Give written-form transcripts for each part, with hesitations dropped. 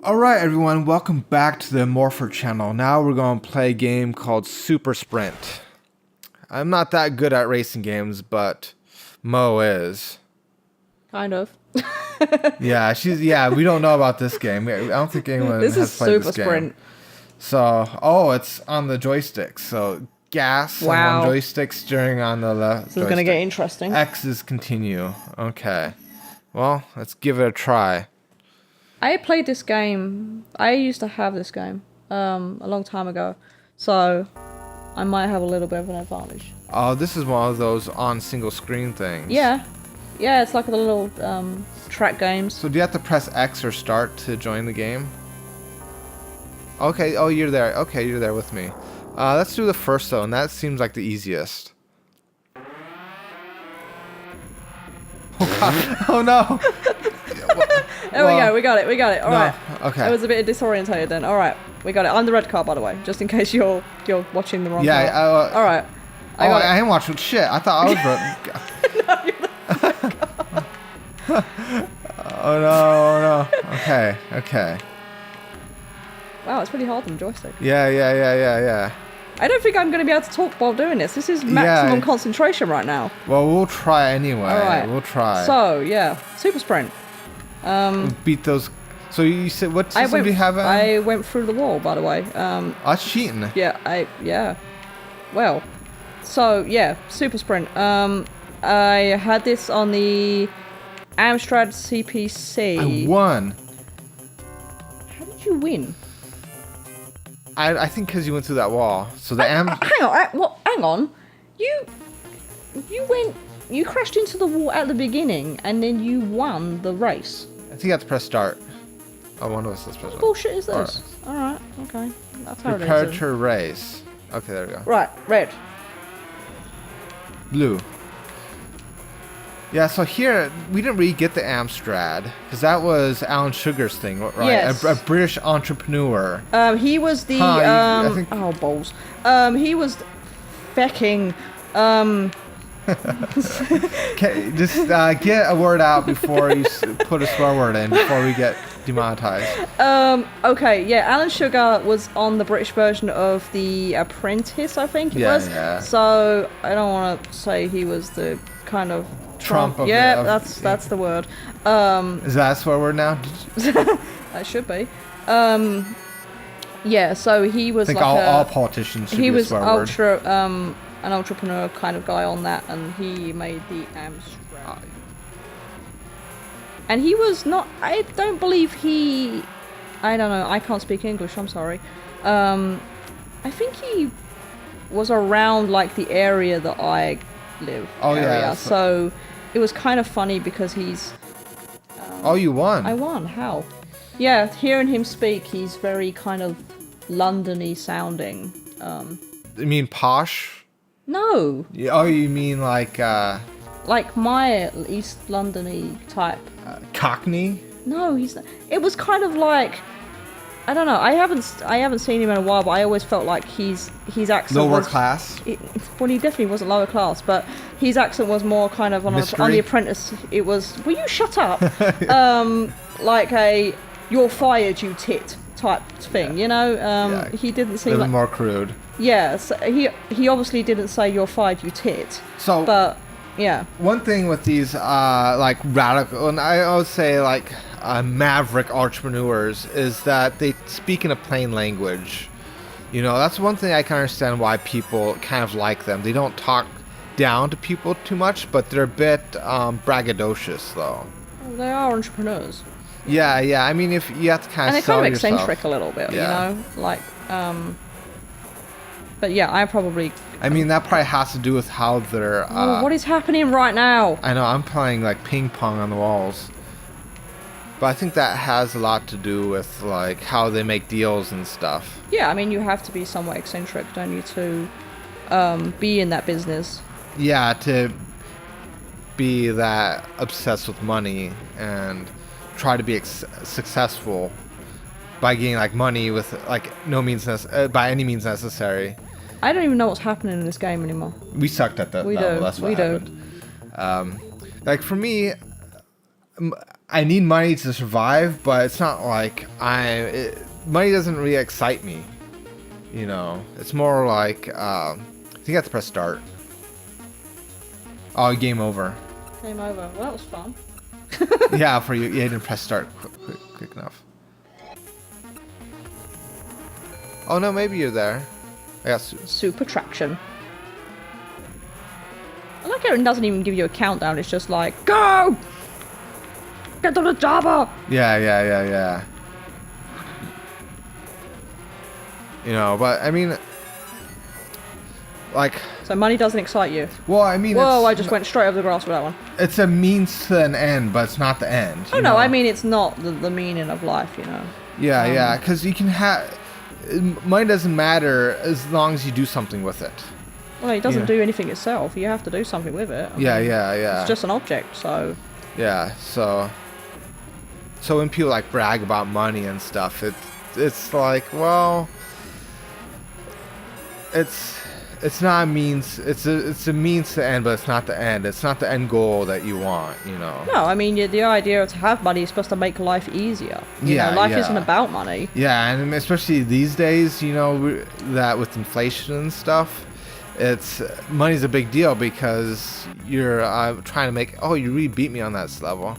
Alright everyone, welcome back to the Morpher channel. Now we're going to play a game called Super Sprint. I'm not that good at racing games, but Mo is. Kind of. Yeah, we don't know about this game. I don't think anyone This has is played Super this game. Sprint. So, it's on the joysticks. So, gas Wow. on joystick, steering on the left This is going to get interesting. X is continue. Okay. Well, let's give it a try. I played this game. I used to have this game a long time ago. So I might have a little bit of an advantage. Oh, this is one of those on single screen things. Yeah. Yeah, it's like the little track games. So do you have to press X or start to join the game? Okay, oh, you're there. Okay, you're there with me. Let's do the first though, and that seems like the easiest. Oh no! There we go, we got it. Alright. Okay. I was a bit disorientated then. Alright, we got it. I'm the red car, by the way, just in case you're watching the wrong car. Yeah, Alright. I ain't watching shit. I thought I was No, you're the red car. Oh no. Okay. Wow, it's pretty hard on the joystick. Yeah. I don't think I'm going to be able to talk while doing this. This is maximum concentration right now. Well, we'll try anyway. Alright. We'll try. So, yeah. Super Sprint. Beat those. So you said, what system do you have? I went through the wall, by the way. That's cheating. Yeah. Well, so, yeah. Super Sprint. I had this on the Amstrad CPC. I won. How did you win? I think because you went through that wall. So the Hang on. You crashed into the wall at the beginning, and then you won the race. I think you have to press start. Oh, one of us has press start. What bullshit is this? Alright, okay. That's how Prepare it is. to race. Okay, there we go. Right, red. Blue. Yeah, so here, we didn't really get the Amstrad, because that was Alan Sugar's thing, right? Yes. A British entrepreneur. He was the, I think... oh, balls. He was fecking, Okay, just get a word out before you put a swear word in, before we get demonetized. Okay, yeah, Alan Sugar was on the British version of The Apprentice, I think it was. Yeah. So, I don't want to say he was the kind of Trump of yeah, the, that's the word. Is that a swear word now? That should be. Yeah, so he was I think like all politicians should be a swear word. He was an entrepreneur kind of guy on that, and he made the Amstrad. And he was not, I don't believe I don't know, I can't speak English, I'm sorry. I think he was around like the area that I live. Oh area. yeah. So it was kind of funny because he's... oh, you won. I won, how? Yeah, hearing him speak, he's very kind of London-y sounding. You mean posh? No. Oh, you mean like Like my East London-y type. Cockney? No, he's not. It was kind of like, I don't know. I haven't seen him in a while, but I always felt like his accent Lower was, class? Well, he definitely wasn't lower class, but his accent was more kind of on The Apprentice. It was, will you shut up? Like a, you're fired, you tit type thing, you know? He didn't seem like... more crude. Yeah, so he obviously didn't say you're fired, you tit. So... But... Yeah. One thing with these, like, radical, and I would say, like, maverick entrepreneurs, is that they speak in a plain language. You know, that's one thing I can understand why people kind of like them. They don't talk down to people too much, but they're a bit braggadocious, though. Well, they are entrepreneurs. Yeah. I mean, if you have to kind of and they're kind of eccentric a little bit, you know? Like, but yeah, I probably... I mean, that probably has to do with how they're... what is happening right now? I know, I'm playing, like, ping pong on the walls. But I think that has a lot to do with, like, how they make deals and stuff. Yeah, I mean, you have to be somewhat eccentric, don't you, to be in that business? Yeah, to be that obsessed with money and try to be successful by getting, like, money with, like, by any means necessary. I don't even know what's happening in this game anymore. We sucked at that level. That's what happened. Like, for me, I need money to survive, but it's not like money doesn't really excite me. You know, it's more like I think I have to press start. Oh, game over. Game over. Well, that was fun. Yeah, for you. Yeah, you didn't press start quick enough. Oh no, maybe you're there. I got super traction. I like how it doesn't even give you a countdown. It's just like, go! Get to the chopper! Yeah. You know, but I mean, like. So money doesn't excite you? Well, I mean. Whoa! I just went straight over the grass with that one. It's a means to an end, but it's not the end. Oh no, I mean it's not the meaning of life, you know. Yeah, because you can have. Money doesn't matter as long as you do something with it. Well, it doesn't do anything itself. You have to do something with it. I mean, yeah. It's just an object, so. Yeah, so when people like brag about money and stuff, it's like, well, it's not a means. It's a means to end, but it's not the end. It's not the end goal that you want, you know. No, I mean the idea to have money is supposed to make life easier. You know, life isn't about money. Yeah, and especially these days, you know, that with inflation and stuff, money's a big deal because you're trying to make. Oh, you really beat me on that level.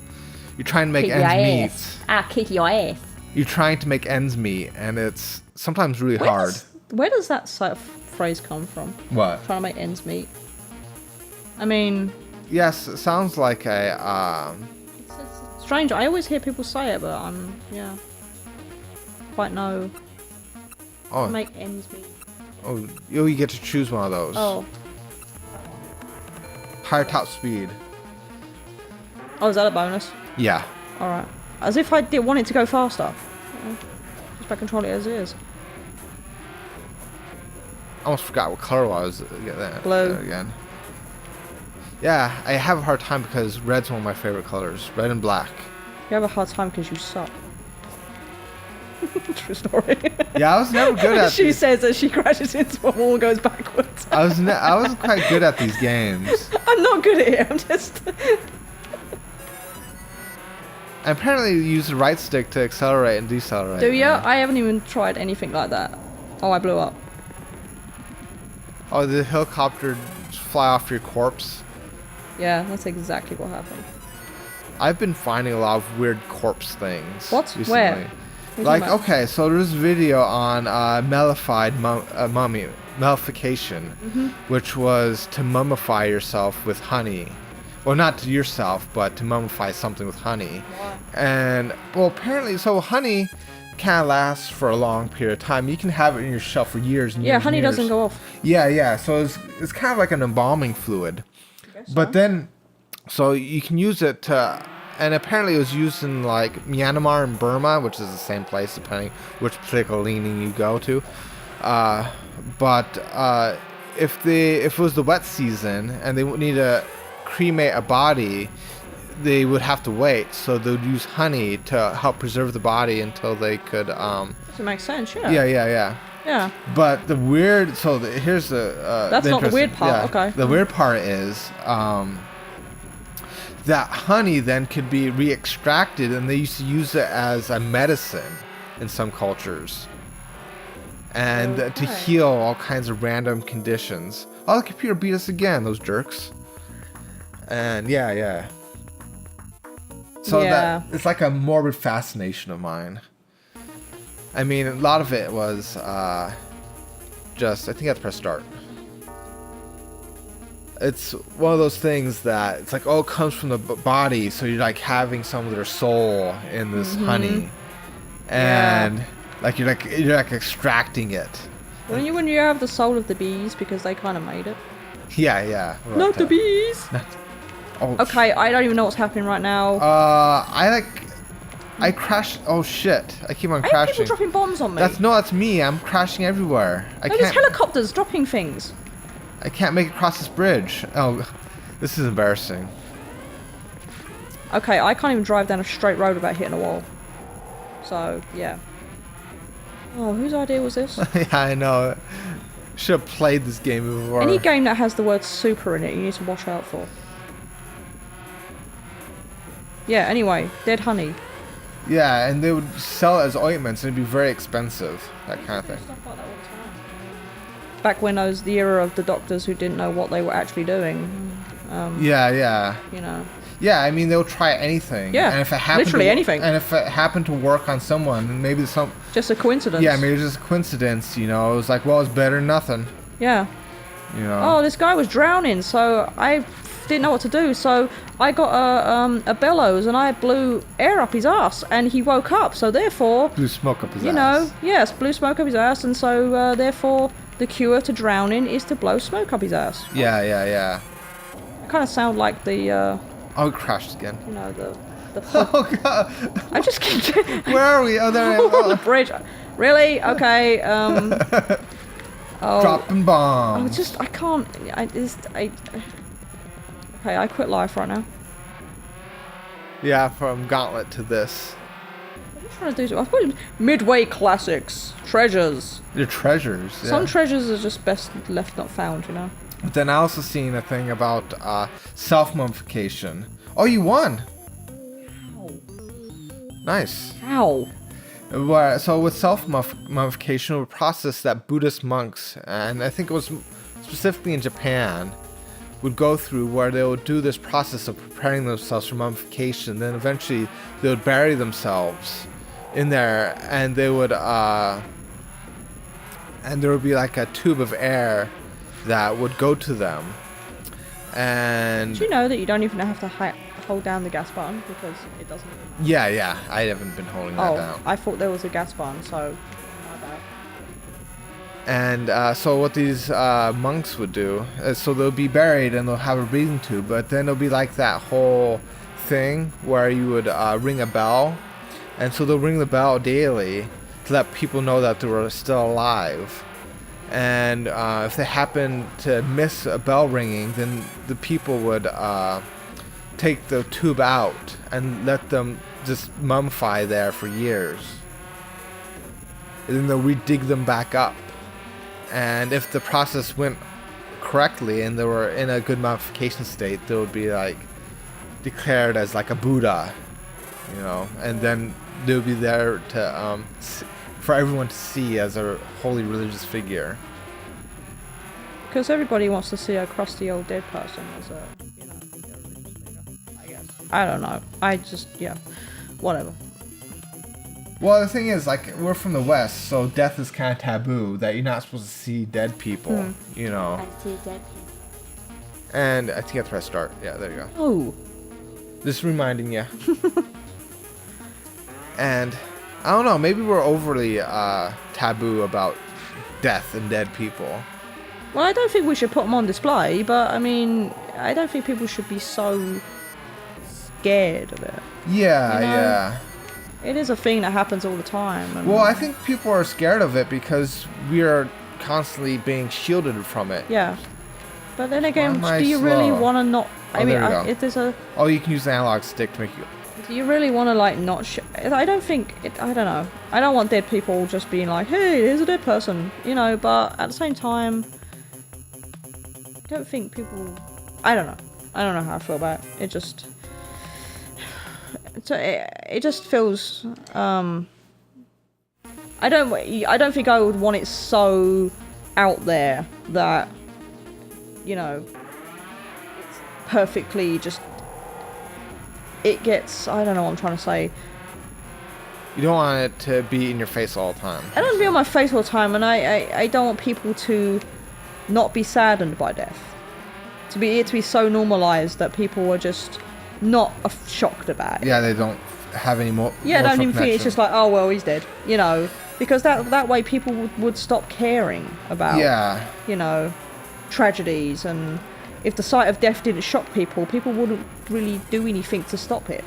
You're trying to make ends meet. Kick your ass. You're trying to make ends meet, and it's sometimes really hard. Where does that sort of phrase come from? What? Trying to make ends meet. I mean. Yes, it sounds like a. It's strange. I always hear people say it, but quite know. Oh. Make ends meet. Oh, you get to choose one of those. Oh. Higher top speed. Oh, is that a bonus? Yeah. Alright. As if I did want it to go faster. Just by controlling it as it is. I almost forgot what color was. Get that blue again. Yeah, I have a hard time because red's one of my favorite colors. Red and black. You have a hard time because you suck. True story. Yeah, I was never good at. She says that she crashes into a wall and goes backwards. I wasn't quite good at these games. I'm not good at it. I'm just. Apparently, you use the right stick to accelerate and decelerate. Do you? I haven't even tried anything like that. Oh, I blew up. Oh, the helicopter fly off your corpse? Yeah, that's exactly what happened. I've been finding a lot of weird corpse things. What? Recently. Where? Like, okay, so there's a video on mummified mummy, mummification, which was to mummify yourself with honey. Well, not to yourself, but to mummify something with honey. Wow. And, well, apparently, so honey can last for a long period of time. You can have it in your shelf for years and years. Yeah, honey and years. doesn't go off. Yeah. So it's kind of like an embalming fluid. But then, so you can use it to, and apparently it was used in like Myanmar and Burma, which is the same place depending which political leaning you go to. But if it was the wet season and they would need to cremate a body, they would have to wait. So they would use honey to help preserve the body until they could. Does it make sense? Yeah. Yeah. But the weird, here's the. That's not the weird part. Yeah, okay. The weird part is that honey then could be re-extracted, and they used to use it as a medicine in some cultures, and to heal all kinds of random conditions. Oh, the computer beat us again, those jerks. And yeah. So that it's like a morbid fascination of mine. I mean, a lot of it was just, I think I have to press start. It's one of those things that it's like, oh, it comes from the body, so you're like having some of their soul in this honey, and like you're like extracting it. When you have the soul of the bees because they kind of made it. Yeah. Not the bees. Oh. Okay, I don't even know what's happening right now. I crashed. Oh shit! I keep on I have crashing. people dropping bombs on me. That's me. I'm crashing everywhere. There's helicopters dropping things. I can't make it across this bridge. Oh, this is embarrassing. Okay, I can't even drive down a straight road without hitting a wall. So, yeah. Oh, whose idea was this? Yeah, I know. Should have played this game before. Any game that has the word super in it, you need to watch out for. Yeah, anyway, dead honey. Yeah, and they would sell it as ointments, and it'd be very expensive, that kind of thing. Stuff like that all the time. Back when I was the era of the doctors who didn't know what they were actually doing. Yeah. You know. Yeah, I mean, they'll try anything. Yeah, and if it happened literally anything. And if it happened to work on someone, maybe just a coincidence. Yeah, maybe it's just a coincidence, you know. It was like, well, it's better than nothing. Yeah. You know. Oh, this guy was drowning, so I didn't know what to do. So I got a bellows and I blew air up his ass, and he woke up. So therefore, blew smoke up his ass. You know, yes, blew smoke up his ass, and so therefore, the cure to drowning is to blow smoke up his ass. Yeah. Kind of sound like the. Oh, it crashed again. You know the. Oh god! I just keep. Where are we? Oh, there I am. On the bridge. Really? Okay. Dropping bombs. I can't. Okay, I quit life right now. Yeah, from Gauntlet to this. I'm trying to do. I put Midway Classics Treasures. They're treasures. Yeah. Some treasures are just best left not found, you know. But then I also seen a thing about self-mummification. Oh, you won! How? Nice. How? So with self-mummification, it was a process that Buddhist monks, and I think it was specifically in Japan, would go through, where they would do this process of preparing themselves for mummification. Then eventually they would bury themselves in there, and they would and there would be like a tube of air that would go to them. And do you know that you don't even have to hold down the gas button because it doesn't even... Yeah, I haven't been holding that down. I thought there was a gas button, so my bad. And so what these monks would do is, so they'll be buried and they'll have a breathing tube, but then it'll be like that whole thing where you would ring a bell, and so they'll ring the bell daily to let people know that they were still alive. And if they happen to miss a bell ringing, then the people would take the tube out and let them just mummify there for years. And then they'll re-dig them back up. And if the process went correctly and they were in a good mummification state, they would be like declared as like a Buddha, you know, and then they would be there to for everyone to see as a holy religious figure. Because everybody wants to see a crusty old dead person as a, you know, I guess. I don't know. I just, yeah, whatever. Well, the thing is, like, we're from the West, so death is kind of taboo, that you're not supposed to see dead people, you know. I see dead people. And I think I have to press start. Yeah, there you go. Oh. Just reminding you. And I don't know, maybe we're overly taboo about death and dead people. Well, I don't think we should put them on display, but I mean, I don't think people should be so scared of it. Yeah, You know? yeah. It is a thing that happens all the time. And Well, I think people are scared of it because we are constantly being shielded from it. yeah. But then again, Why am I do you really slow? want to not... I Oh, mean, there you go. if there's a... Oh, you can use the analog stick to make you... Do you really want to, like, not... I don't think... I don't know. I don't want dead people just being like, hey, here's a dead person. You know, but at the same time... I don't think people... I don't know. I don't know how I feel about it. It just... It just feels... I don't think I would want it so out there that... You know... It's perfectly just... It gets... I don't know what I'm trying to say. You don't want it to be in your face all the time. I don't be on my face all the time, and I don't want people to not be saddened by death. To be so normalized that people are just not shocked about it. Yeah, they don't have any more. Yeah, I don't emotional even think it's connection. just like, oh well, he's dead. You know, because that way people would stop caring about. Yeah. You know, tragedies, and if the sight of death didn't shock people, people wouldn't really do anything to stop it.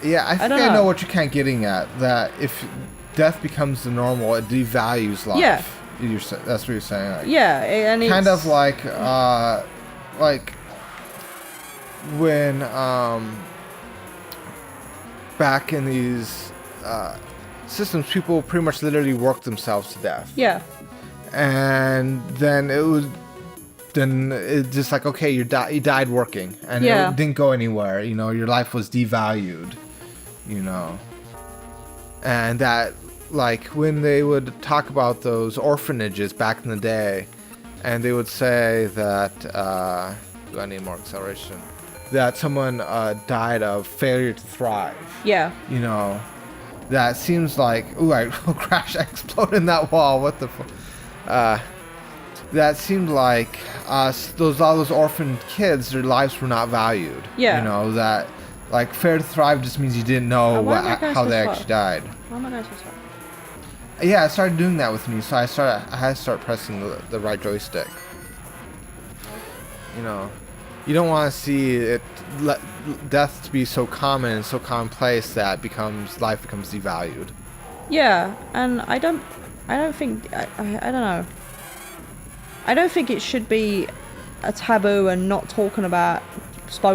Yeah, I think don't I know know. what you're kind of getting at. That if death becomes the normal, it devalues life. Yeah. That's what you're saying. Like, Yeah, and kind it's, of like when back in these systems, people pretty much literally work themselves to death. Yeah. And then it would then it's just like, okay, you died working, and it didn't go anywhere. You know, your life was devalued. You know, and that, like, when they would talk about those orphanages back in the day, and they would say that, do I need more acceleration? That someone died of failure to thrive. Yeah. You know, that seems like, ooh, I crash, I exploded in that wall. What the fuck? That seemed like all those orphaned kids, their lives were not valued. Yeah. You know, that, like, fair to thrive just means you didn't know how they actually died. Why am I going so slow? Yeah, I started doing that with me, so I had to start pressing the right joystick. You know, you don't want to see death to be so common and so commonplace that life becomes devalued. Yeah, and I don't think I don't know. I don't think it should be a taboo and not spoke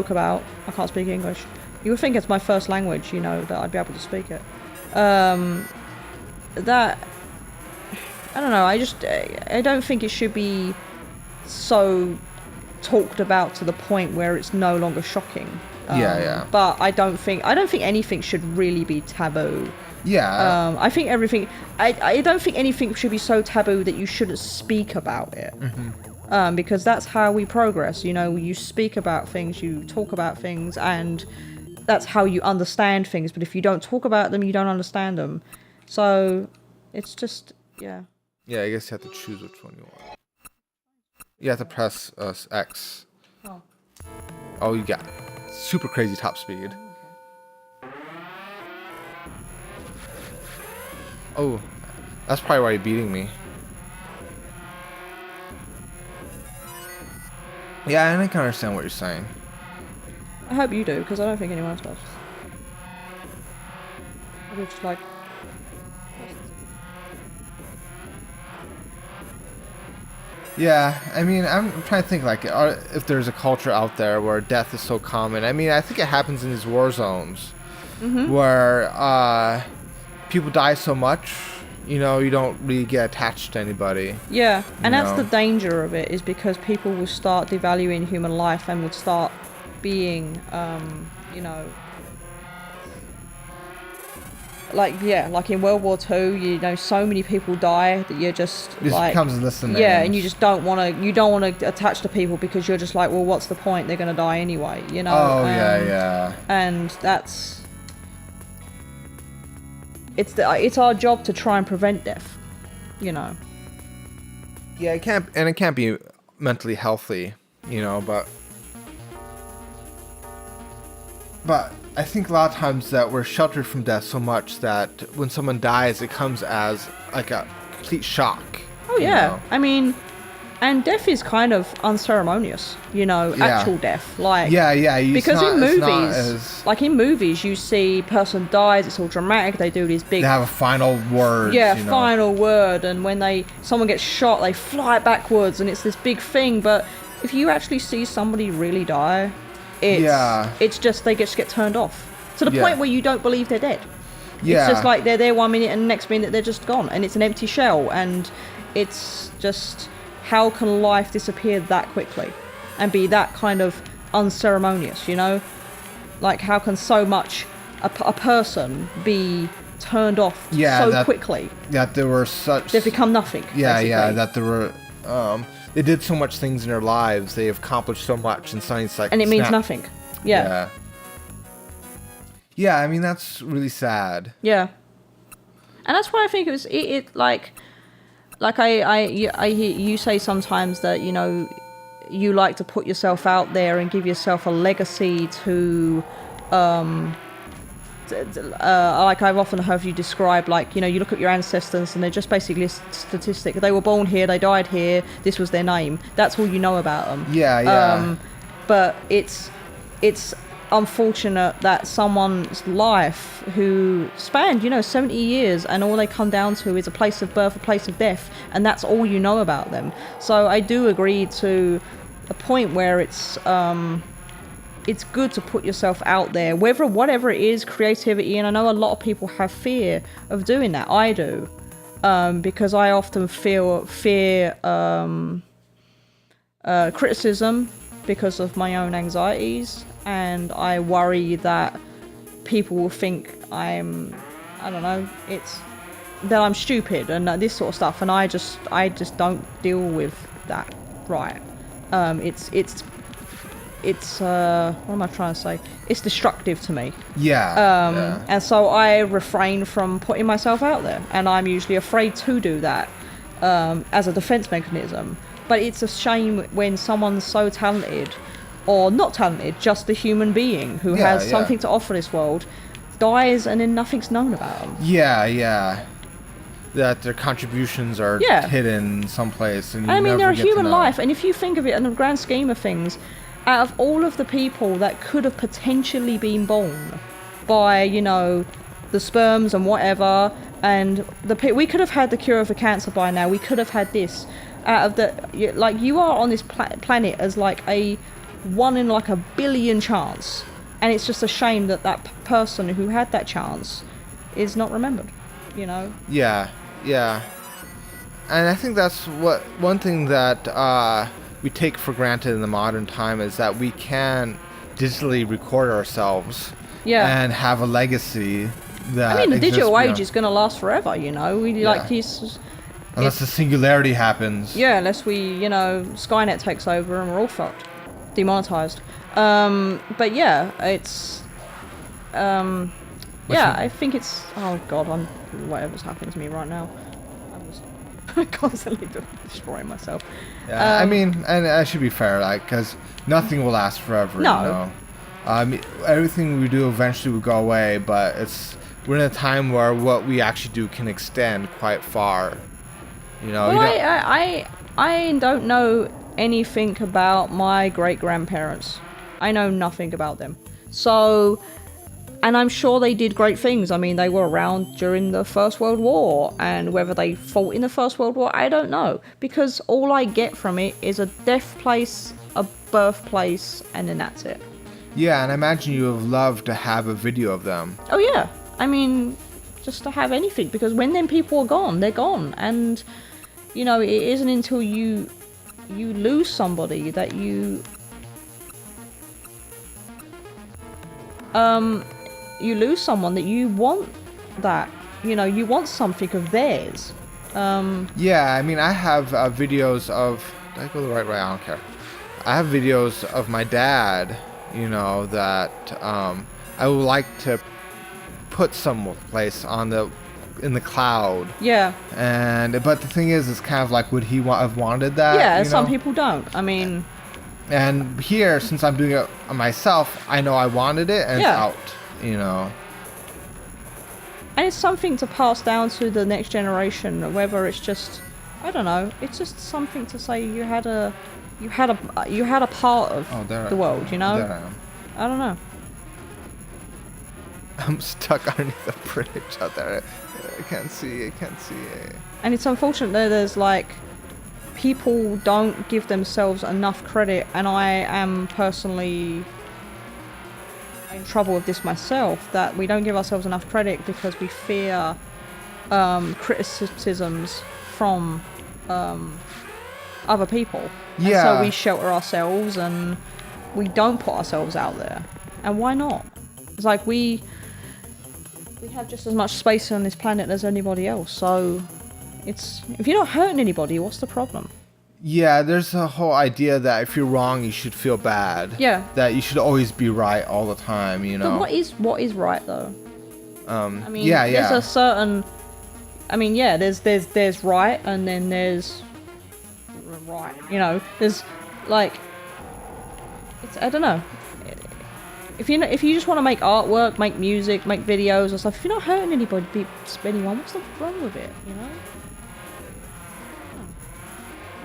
about. I can't speak English. You would think it's my first language, you know, that I'd be able to speak it. That, I don't know, I don't think it should be so talked about to the point where it's no longer shocking. But I don't think anything should really be taboo. Yeah. I think everything, I don't think anything should be so taboo that you shouldn't speak about it. Mm-hmm. Because that's how we progress, you know, you speak about things, you talk about things, and that's how you understand things. But if you don't talk about them, you don't understand them. So it's just, yeah. Yeah, I guess you have to choose which one you want. You have to press X. Oh, you got super crazy top speed. Oh, that's probably why you're beating me. Yeah, and I can understand what you're saying. I hope you do, because I don't think anyone else does. I'm just like... Yeah, I mean, I'm trying to think, like, if there's a culture out there where death is so common. I mean, I think it happens in these war zones, where people die so much, you know, you don't really get attached to anybody. Yeah, and that's the danger of it, is because people will start devaluing human life and would start being, you know... Like in World War II, you know, so many people die that you're just this like becomes listening. Yeah, and you just don't want to attach to people because you're just like, well, what's the point? They're gonna die anyway, you know. Oh yeah. And it's our job to try and prevent death, you know. Yeah, it can't be mentally healthy, you know, but I think a lot of times that we're sheltered from death so much that when someone dies, it comes as like a complete shock. Oh yeah, know? I mean, and death is kind of unceremonious, you know, actual death. Like because in movies, you see person dies, it's all dramatic. They do these big. They have a final word. Yeah, final word, and when someone gets shot, they fly backwards, and it's this big thing. But if you actually see somebody really die. It's just they just get turned off to the point where you don't believe they're dead. Yeah. It's just like they're there 1 minute and the next minute they're just gone, and it's an empty shell, and it's just, how can life disappear that quickly and be that kind of unceremonious, you know? Like, how can so much a person be turned off quickly? That there were they've become nothing. Basically. That there were they did so much things in their lives. They have accomplished so much, and suddenly it's like... And it means nothing. Yeah. Yeah, I mean, that's really sad. Yeah. And that's why I think it like I hear you say sometimes that, you know, you like to put yourself out there and give yourself a legacy to... like I've often heard you describe, like, you know, you look at your ancestors and they're just basically a statistic. They were born here, they died here, this was their name. That's all you know about them. Yeah. But it's unfortunate that someone's life who spanned, you know, 70 years, and all they come down to is a place of birth, a place of death, and that's all you know about them. So I do agree to a point where it's good to put yourself out there, whatever it is, creativity. And I know a lot of people have fear of doing that. I do, because I often feel fear criticism because of my own anxieties, and I worry that people will think I don't know, that I'm stupid and this sort of stuff, and I just don't deal with that, right? It's what am I trying to say? It's destructive to me. Yeah. And so I refrain from putting myself out there, and I'm usually afraid to do that as a defense mechanism. But it's a shame when someone's so talented, or not talented, just a human being who has something to offer this world, dies and then nothing's known about them. Yeah. That their contributions are hidden someplace, and you I mean, never they're a get to human know. life, and if you think of it in the grand scheme of things, out of all of the people that could have potentially been born by, you know, the sperms and whatever, and we could have had the cure for cancer by now. We could have had this. Out of the, like, you are on this planet as like a 1 in like a billion chance, and it's just a shame that that person who had that chance is not remembered. You know. Yeah. And I think that's one thing that we take for granted in the modern time is that we can digitally record ourselves and have a legacy that I mean, the digital age beyond. is going to last forever, you know. Like these, unless the singularity happens. Yeah, unless we, you know, Skynet takes over and we're all fucked, demonetized. But yeah, it's I think it's, oh god, whatever's happening to me right now. I'm constantly destroying myself. Yeah, I mean, and I should be fair, like, because nothing will last forever. No. You know? Everything we do eventually will go away, but we're in a time where what we actually do can extend quite far. You know. Well, I don't know anything about my great grandparents. I know nothing about them. So. And I'm sure they did great things. I mean, they were around during the First World War, and whether they fought in the First World War, I don't know. Because all I get from it is a death place, a birthplace, and then that's it. Yeah, and I imagine you have loved to have a video of them. Oh yeah. I mean, just to have anything. Because when them people are gone, they're gone. And, you know, it isn't until you lose somebody that you lose someone that you want that, you know, you want something of theirs. Yeah, I mean, I have videos of, did I go the right way? I don't care. I have videos of my dad, you know, that I would like to put someplace in the cloud. Yeah. But the thing is, it's kind of like, would he have wanted that? Yeah, you some know? people don't. I mean. And here, since I'm doing it myself, I know I wanted it, and it's out. You know. And it's something to pass down to the next generation, whether it's just, I don't know, it's just something to say you had a part of the world, you know? There I am. I don't know. I'm stuck underneath the bridge out there. I can't see. And it's unfortunate that there's like, people don't give themselves enough credit, and I am personally in trouble with this myself, that we don't give ourselves enough credit because we fear criticisms from other people. Yeah. And so we shelter ourselves and we don't put ourselves out there. And why not? It's like we have just as much space on this planet as anybody else. So it's, if you're not hurting anybody, what's the problem? Yeah, there's a whole idea that if you're wrong, you should feel bad. Yeah. That you should always be right all the time, you know. But what is right though? I mean, yeah. There's a certain. I mean, yeah. There's right, and then there's right. You know, there's like. I don't know. If you just want to make artwork, make music, make videos or stuff, if you're not hurting anybody, anyone, what's wrong with it? You know.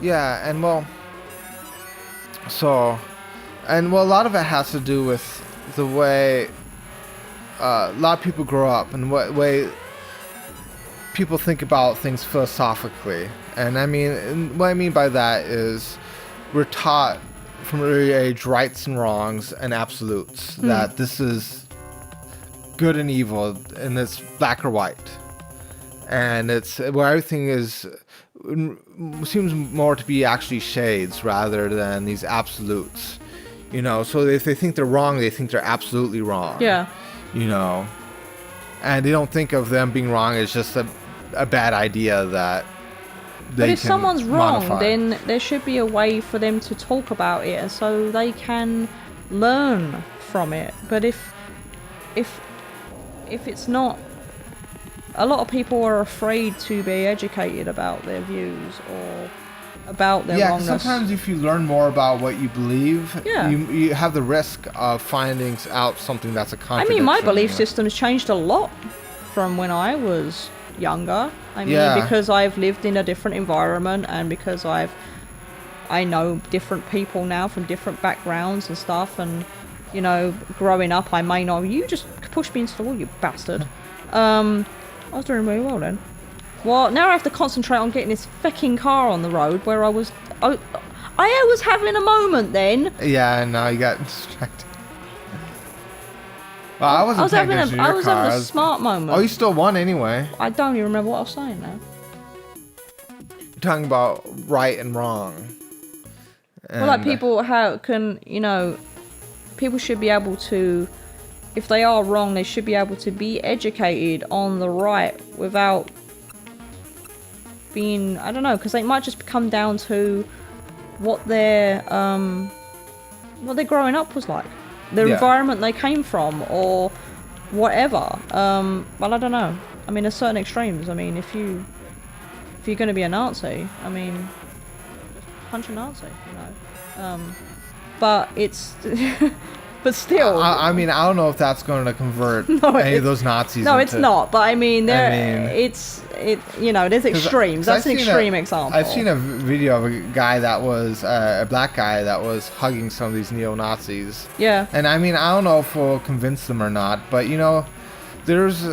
Yeah, and a lot of it has to do with the way a lot of people grow up and what way people think about things philosophically. And I mean, what I mean by that is we're taught from an early age rights and wrongs and absolutes, that this is good and evil and it's black or white. And it's where everything is, seems more to be actually shades rather than these absolutes. You know, so if they think they're wrong, they think they're absolutely wrong. Yeah. You know, and they don't think of them being wrong as just a bad idea that they But if can someone's wrong, modify. then there should be a way for them to talk about it, and so they can learn from it. But if it's not, a lot of people are afraid to be educated about their views or about their Yeah, 'cause wrongness. sometimes if you learn more about what you believe, Yeah. you have the risk of finding out something that's a I contradiction. mean, my belief you know? system's changed a lot from when I was younger. I mean, Yeah. because I've lived in a different environment and because I know different people now from different backgrounds and stuff, and you know, growing up I may not. You just pushed me into the wall, you bastard. I was doing really well then. Well, now I have to concentrate on getting this fucking car on the road where I was having a moment then. Yeah, and now you got distracted. Well, I wasn't paying attention to I your was car. having I a was- smart moment. Oh, you still won anyway. I don't even remember what I was saying now. You're talking about right and wrong. Well, like And, people people should be able to, if they are wrong, they should be able to be educated on the right without being, I don't know, because they might just come down to what their growing up was like, the Yeah. environment they came from, or whatever. Well, I don't know. I mean, there's certain extremes. I mean, if you're going to be a Nazi, I mean, just punch a Nazi, you know. But it's, but still. I mean, I don't know if that's going to convert any of those Nazis. No, it's not. But I mean, you know, there's 'cause extremes. That's an extreme example. I've seen a video of a guy that was a black guy that was hugging some of these neo-Nazis. Yeah. And I mean, I don't know if we'll convince them or not, but you know, there was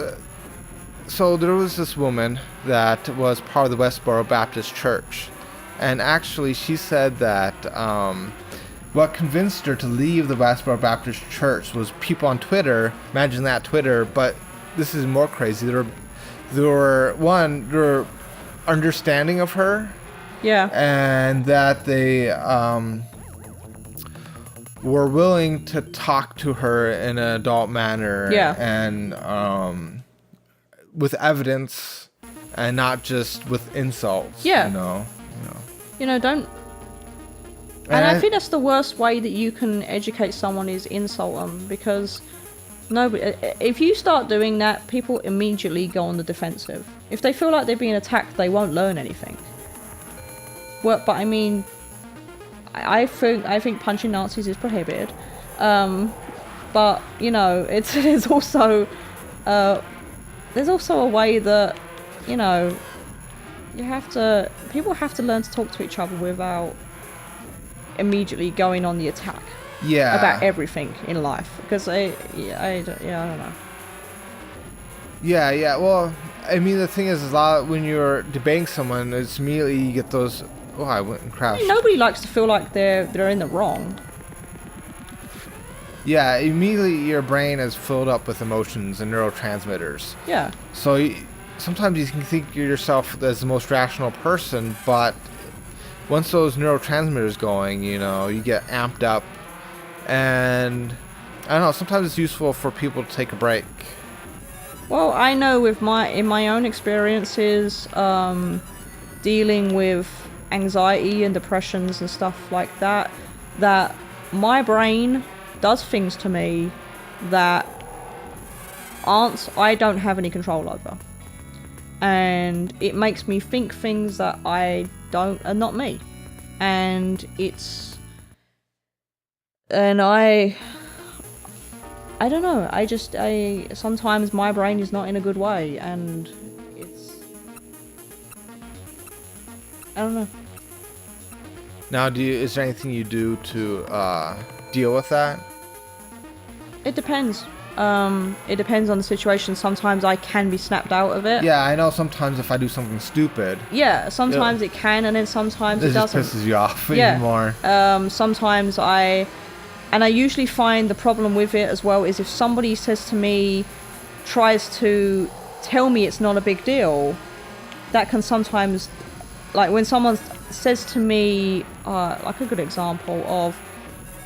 this woman that was part of the Westboro Baptist Church, and actually she said that what convinced her to leave the Westboro Baptist Church was people on Twitter. Imagine that, Twitter, but this is more crazy. There were understanding of her, Yeah. and that they were willing to talk to her in an adult manner, Yeah. and with evidence and not just with insults. Yeah. You know. Don't. And I think that's the worst way that you can educate someone is insult them, because if you start doing that, people immediately go on the defensive. If they feel like they're being attacked, they won't learn anything. Well, but I mean, I think punching Nazis is prohibited. But you know, there's also a way that, you know, people have to learn to talk to each other without immediately going on the attack. Yeah. About everything in life, because I don't know. Yeah. Well, I mean, the thing is a lot when you're debating someone, it's immediately you get those. Oh, I went and crashed. Nobody likes to feel like they're in the wrong. Yeah, immediately your brain is filled up with emotions and neurotransmitters. Yeah. So sometimes you can think of yourself as the most rational person, but once those neurotransmitters going, you know, you get amped up, and I don't know. Sometimes it's useful for people to take a break. Well, I know in my own experiences, dealing with anxiety and depressions and stuff like that, that my brain does things to me that I don't have any control over, and it makes me think things that are not me, and I don't know. Sometimes my brain is not in a good way, and I don't know. Now, is there anything you do to deal with that? It depends. It depends on the situation. Sometimes I can be snapped out of it. Yeah, I know sometimes if I do something stupid, Yeah, sometimes it can, and then sometimes it just doesn't. pisses you off Yeah. even more. Sometimes I usually find the problem with it as well is if somebody says to me, tries to tell me it's not a big deal, that can sometimes like when someone says to me, like a good example of,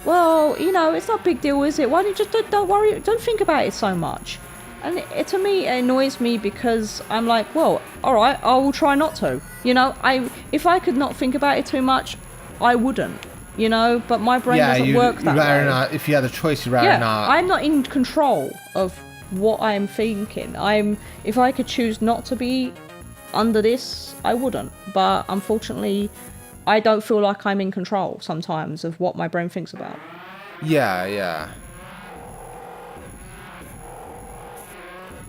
well, you know, it's not a big deal, is it? Why don't you just don't worry, don't think about it so much? And to me, it annoys me because I'm like, well, all right, I will try not to. You know, if I could not think about it too much, I wouldn't. You know, but my brain doesn't work that way. You'd rather not. If you had the choice, you'd rather not. I'm not in control of what I'm thinking. If I could choose not to be under this, I wouldn't. But unfortunately, I don't feel like I'm in control sometimes of what my brain thinks about. Yeah,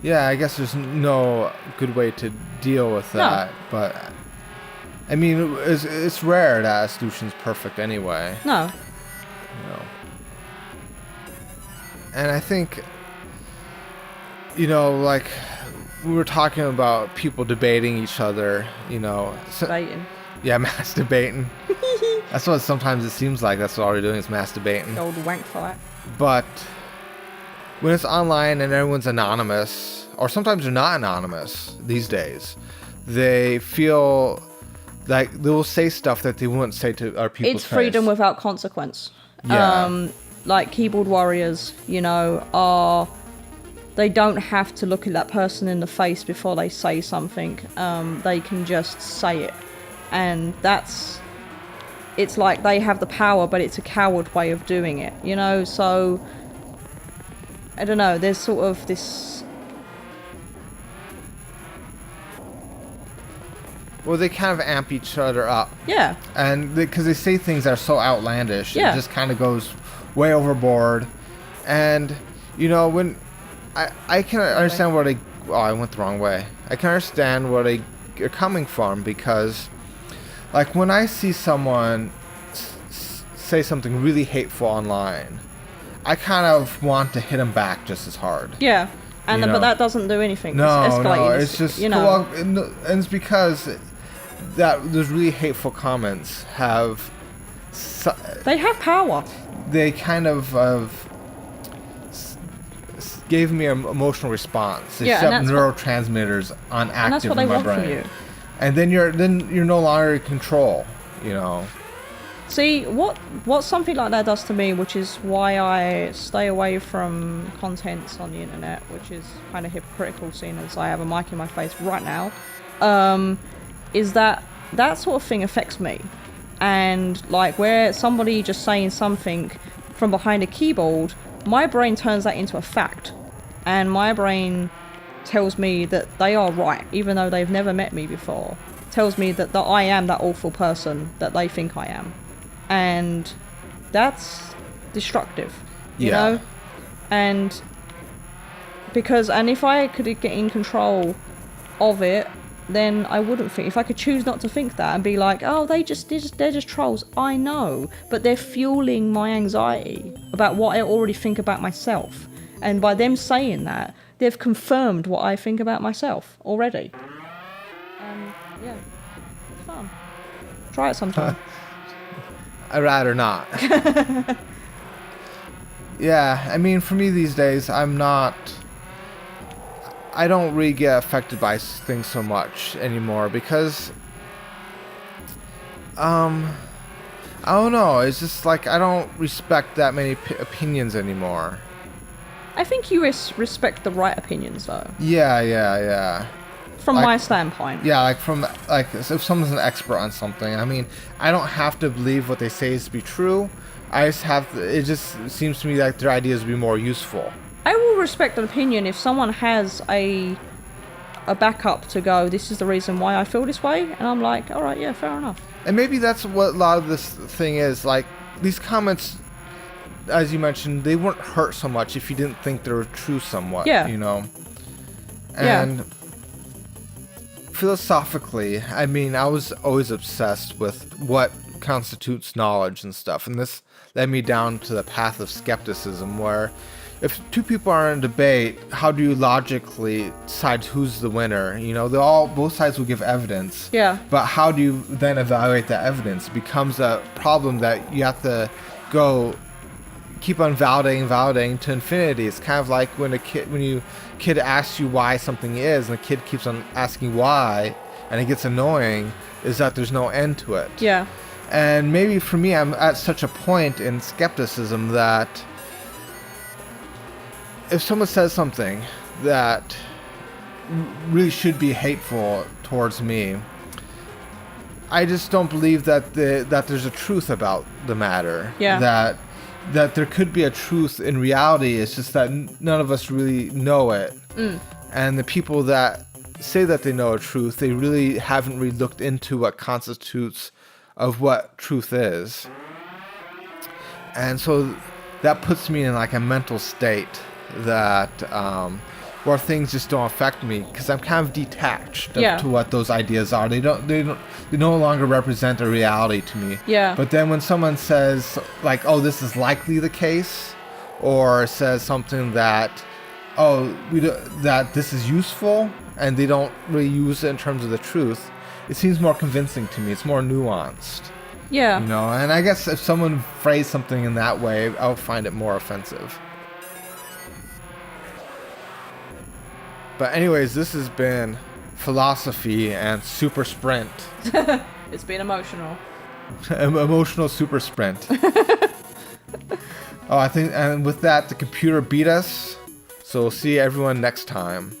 I guess there's no good way to deal with that. No. But I mean, it's rare that a solution's perfect anyway. No. You know. And I think, you know, like, we were talking about people debating each other, you know. Debating. Yeah, mass debating. That's what sometimes it seems like. That's what all we're doing is mass debating. The old wank fight. But when it's online and everyone's anonymous, or sometimes they're not anonymous these days, they feel like they will say stuff that they wouldn't say to our people's It's freedom without consequence. Yeah. Like keyboard warriors, you know, they don't have to look at that person in the face before they say something. They can just say it. And it's like they have the power, but it's a coward way of doing it, you know? So, I don't know, there's sort of this... Well, they kind of amp each other up. Yeah. And because they say things that are so outlandish, yeah. It just kind of goes way overboard. And, you know, when I can understand where I went the wrong way. I can understand where they're coming from, because, like, when I see someone say something really hateful online, I kind of want to hit them back just as hard. Yeah. But that doesn't do anything. No, it's just, you know. Well, and it's because that those really hateful comments they have power. They kind of gave me an emotional response. They set neurotransmitters on active in my brain. And that's what they want from you. And then you're no longer in control, you know. See, what something like that does to me, which is why I stay away from contents on the internet, which is kind of hypocritical, seeing as I have a mic in my face right now, is that sort of thing affects me. And, like, where somebody just saying something from behind a keyboard, my brain turns that into a fact. And my brain tells me that they are right, even though they've never met me before. Tells me that I am that awful person that they think I am. And that's destructive, you know? And if I could get in control of it, then I wouldn't think. If I could choose not to think that and be like, oh, they're just trolls, I know, but they're fueling my anxiety about what I already think about myself. And by them saying that, they've confirmed what I think about myself already. Yeah, it's fun. Try it sometime. I'd rather not. Yeah, I mean, for me these days, I don't really get affected by things so much anymore, because, I don't know, it's just like, I don't respect that many opinions anymore. I think you respect the right opinions, though. Yeah. From my standpoint. Yeah, if someone's an expert on something, I mean, I don't have to believe what they say is to be true. It just seems to me like their ideas would be more useful. I will respect an opinion if someone has a backup to go, this is the reason why I feel this way, and I'm like, all right, yeah, fair enough. And maybe that's what a lot of this thing is, like, these comments, as you mentioned, they wouldn't hurt so much if you didn't think they were true somewhat, you know? And philosophically, I mean, I was always obsessed with what constitutes knowledge and stuff, and this led me down to the path of skepticism, where if two people are in a debate, how do you logically decide who's the winner? You know, both sides will give evidence. Yeah. But how do you then evaluate that evidence? It becomes a problem that you have to keep on validating to infinity. It's kind of like when a kid asks you why something is, and the kid keeps on asking why, and it gets annoying. is that there's no end to it. Yeah. And maybe for me, I'm at such a point in skepticism that if someone says something that really should be hateful towards me, I just don't believe that that there's a truth about the matter. Yeah. That there could be a truth in reality. It's just that none of us really know it. And the people that say that they know a truth, they really haven't really looked into what constitutes of what truth is. And so that puts me in like a mental state that where things just don't affect me because I'm kind of detached to what those ideas are. They no longer represent a reality to me. Yeah. But then when someone says like, "Oh, this is likely the case," or says something that, "Oh, that this is useful," and they don't really use it in terms of the truth, it seems more convincing to me. It's more nuanced. Yeah. You know, and I guess if someone phrased something in that way, I'll find it more offensive. But anyways, this has been philosophy and super sprint. It's been emotional. Emotional super sprint. Oh, I think, and with that, the computer beat us. So we'll see everyone next time.